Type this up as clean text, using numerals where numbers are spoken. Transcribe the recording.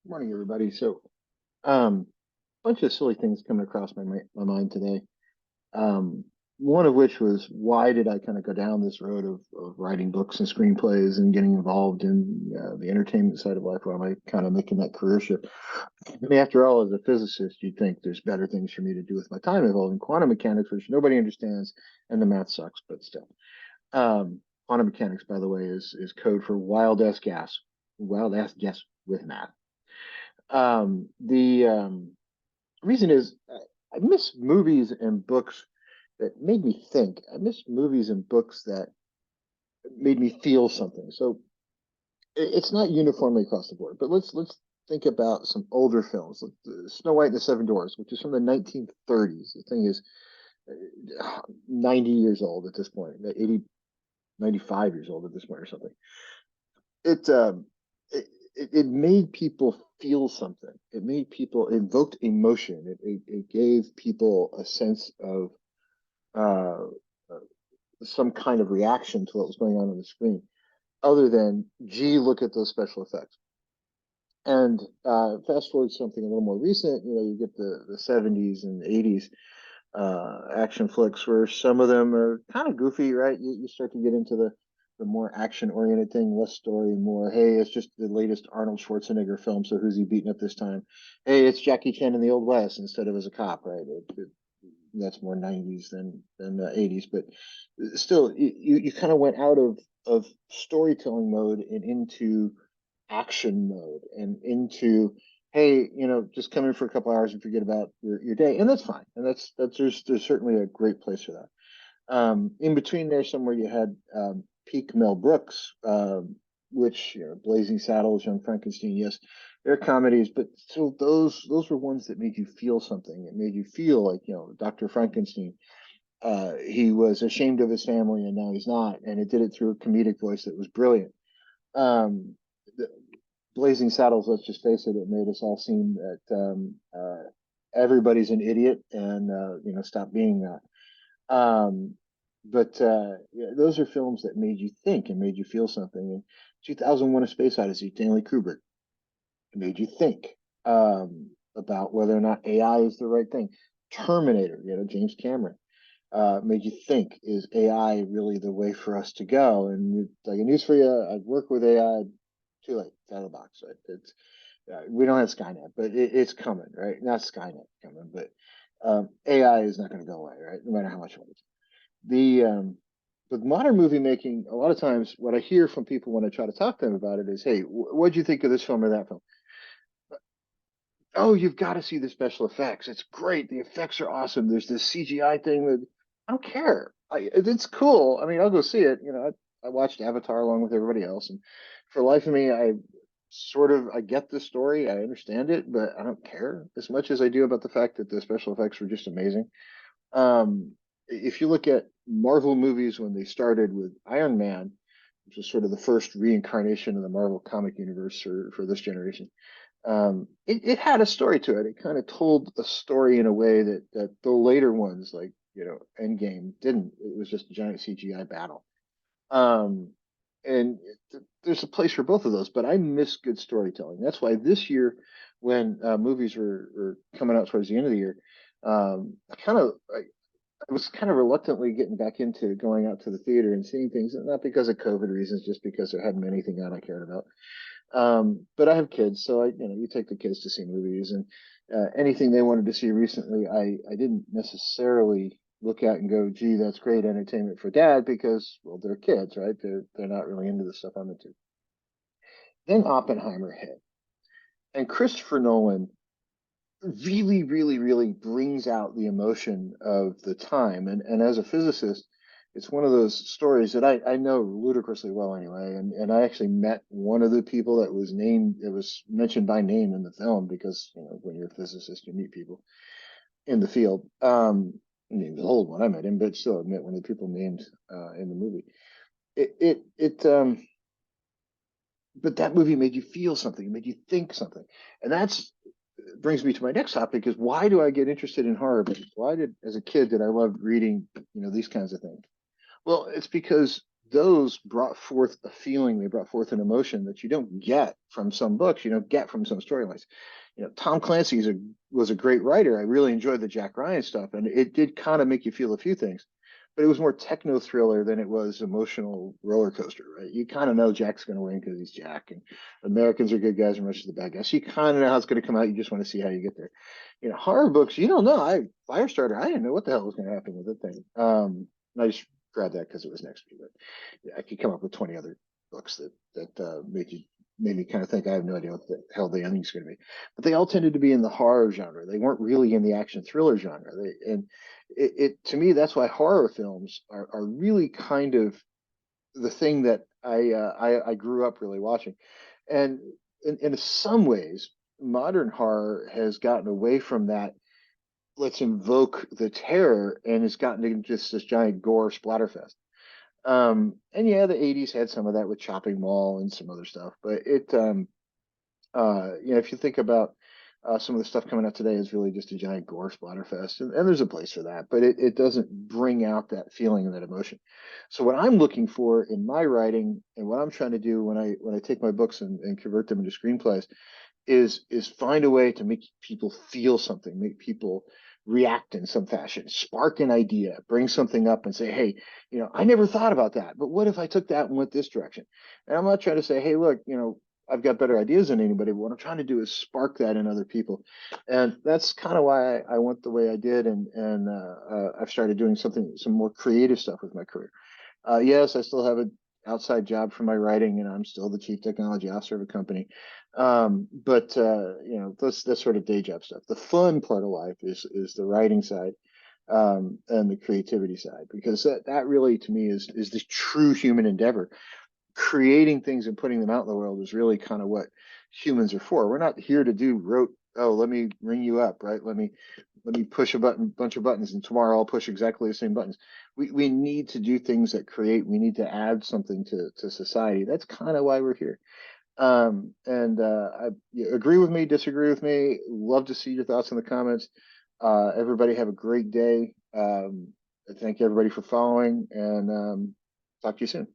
Morning, everybody. Um, bunch of silly things coming across my mind today. Um, One of which was why did I kind of go down this road of writing books and screenplays and getting involved in the entertainment side of life? Why am I kind of making that career shift? I mean, after all, as a physicist, you'd think there's better things for me to do with my time involving quantum mechanics, which nobody understands, and the math sucks, but still. Quantum mechanics, by the way, is code for wild ass guess with math. The reason is I miss movies and books that made me think. I miss movies and books that made me feel something. So it's not uniformly across the board, but let's think about some older films, like Snow White and the Seven Dwarfs, which is from the 1930s. The thing is 90 years old at this point, 80, 95 years old at this point or something. It um it made people feel something. It made people invoked emotion. It gave people a sense of uh, uh, some kind of reaction to what was going on the screen, other than gee, look at those special effects. And fast forward to something a little more recent, you get the 70s and 80s action flicks where some of them are kind of goofy, right? You start to get into the more action oriented thing, less story, more, hey, it's just the latest Arnold Schwarzenegger film, so who's he beating up this time? Hey, it's Jackie Chan in the Old West instead of as a cop, right? That's more 90s than 80s, but still, you kind of went out of storytelling mode and into action mode and into hey, just come in for a couple hours and forget about your day, and that's fine, and that's there's certainly a great place for that. In between there, somewhere you had peak Mel Brooks, which Blazing Saddles, Young Frankenstein, yes, they're comedies, but still those were ones that made you feel something. It made you feel like Dr. Frankenstein. He was ashamed of his family, and now he's not, and it did it through a comedic voice that was brilliant. Um, the, Blazing Saddles, let's just face it, it made us all seem that everybody's an idiot and stop being that. But yeah, those are films that made you think and made you feel something. And 2001: A Space Odyssey, Stanley Kubrick, it made you think about whether or not AI is the right thing. Terminator, James Cameron, made you think, is AI really the way for us to go? And like a news for you, I've worked with AI. Too late. It's out of the box. Right? It's we don't have Skynet, but it's coming, right? Not Skynet coming, but AI is not going to go away, right? No matter how much it is. The with modern movie making, a lot of times what I hear from people when I try to talk to them about it is, "Hey, what'd you think of this film or that film?" Oh, you've got to see the special effects. It's great. The effects are awesome. There's this CGI thing that I don't care. It's cool. I mean, I'll go see it. I watched Avatar along with everybody else, and for the life of me, I get the story. I understand it, but I don't care as much as I do about the fact that the special effects were just amazing. If you look at Marvel movies when they started with Iron Man, which was sort of the first reincarnation of the Marvel comic universe for this generation, it had a story to it. It kind of told a story in a way that the later ones, like Endgame, didn't. It was just a giant CGI battle. Um, and there's a place for both of those, but I miss good storytelling. That's why this year, when movies were coming out towards the end of the year, I was kind of reluctantly getting back into going out to the theater and seeing things, not because of COVID reasons, just because there hadn't been anything out I cared about. But I have kids, so you take the kids to see movies, and anything they wanted to see recently, I didn't necessarily look at and go, "Gee, that's great entertainment for dad," because well, they're kids, right? They're not really into the stuff I'm into. Then Oppenheimer hit, and Christopher Nolan really, really, really brings out the emotion of the time. And as a physicist, it's one of those stories that I know ludicrously well anyway. And I actually met one of the people that was mentioned by name in the film because, when you're a physicist, you meet people in the field. I mean, he was old when I met him, but still, I met one of the people named in the movie. But that movie made you feel something, it made you think something. And that's brings me to my next topic is why do I get interested in horror movies? As a kid, did I love reading, these kinds of things? Well, it's because those brought forth a feeling, they brought forth an emotion that you don't get from some books, you don't get from some storylines. Tom Clancy's was a great writer. I really enjoyed the Jack Ryan stuff, and it did kind of make you feel a few things, but it was more techno thriller than it was emotional roller coaster, right? You kind of know Jack's going to win because he's Jack, and Americans are good guys and Russians are the bad guys. So you kind of know how it's going to come out. You just want to see how you get there. Horror books, you don't know. Firestarter, I didn't know what the hell was going to happen with the thing. And I just grabbed that because it was next to me, but yeah, I could come up with 20 other books that made me kind of think I have no idea what the hell the ending's going to be. But they all tended to be in the horror genre. They weren't really in the action thriller genre. And it to me, that's why horror films are really kind of the thing that I grew up really watching. And in some ways, modern horror has gotten away from that. Let's invoke the terror, and it's gotten into just this giant gore splatterfest. And yeah, the 80s had some of that with Chopping Mall and some other stuff, but if you think about some of the stuff coming out today is really just a giant gore splatterfest, and there's a place for that, but it doesn't bring out that feeling and that emotion. So what I'm looking for in my writing and what I'm trying to do when I take my books and convert them into screenplays is find a way to make people feel something, make people react in some fashion, spark an idea, bring something up and say, hey, I never thought about that, but what if I took that and went this direction? And I'm not trying to say, hey, look, I've got better ideas than anybody. But what I'm trying to do is spark that in other people, and that's kind of why I went the way I did, and I've started doing some more creative stuff with my career. Yes, I still have an outside job for my writing, and I'm still the chief technology officer of a company. But that's sort of day job stuff. The fun part of life is the writing side, and the creativity side, because that really to me is the true human endeavor. Creating things and putting them out in the world is really kind of what humans are for. We're not here to do rote, oh, let me ring you up, right? Let me push bunch of buttons, and tomorrow I'll push exactly the same buttons. We need to do things that create. We need to add something to society. That's kind of why we're here. And you agree with me, disagree with me. Love to see your thoughts in the comments. Everybody have a great day. Thank everybody for following, and talk to you soon.